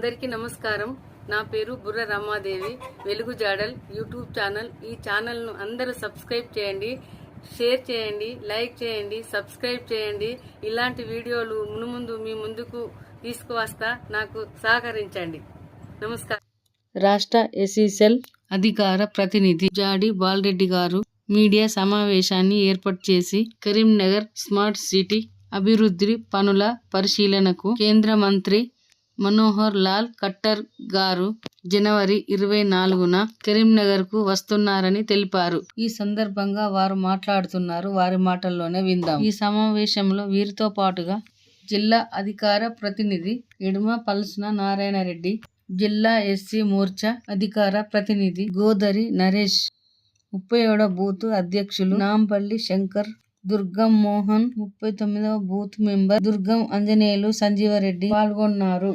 అందరికీ నమస్కారం. నా పేరు బుర్ర రమాదేవి. వెలుగు జాడల్ యూట్యూబ్ ఛానల్. ఈ ఛానల్ను అందరూ సబ్స్క్రైబ్ చేయండి, షేర్ చేయండి, లైక్ చేయండి, సబ్స్క్రైబ్ చేయండి. ఇలాంటి వీడియోలు మునుముందు మీ ముందుకు తీసుకువస్తా. నాకు సహకరించండి. నమస్కారం. రాష్ట్ర ఎస్సీసెల్ అధికార ప్రతినిధి జాడి బాలరెడ్డి గారు మీడియా సమావేశాన్ని ఏర్పాటు చేసి కరీంనగర్ స్మార్ట్ సిటీ అభివృద్ధి పనుల పరిశీలనకు కేంద్ర మంత్రి మనోహర్ లాల్ ఖట్టర్ గారు జనవరి 24న కరీంనగర్ కు వస్తున్నారని తెలిపారు. ఈ సందర్భంగా వారు మాట్లాడుతున్నారు. వారి మాటల్లోనే విందాం. ఈ సమావేశంలో వీరితో పాటుగా జిల్లా అధికార ప్రతినిధి ఎడుమ పల్సన నారాయణరెడ్డి, జిల్లా ఎస్సీ మోర్చా అధికార ప్రతినిధి గోదరి నరేష్, 37వ బూత్ అధ్యక్షులు నాంపల్లి శంకర్, దుర్గం మోహన్, 39వ బూత్ మెంబర్ దుర్గం ఆంజనేయులు, సంజీవరెడ్డి పాల్గొన్నారు.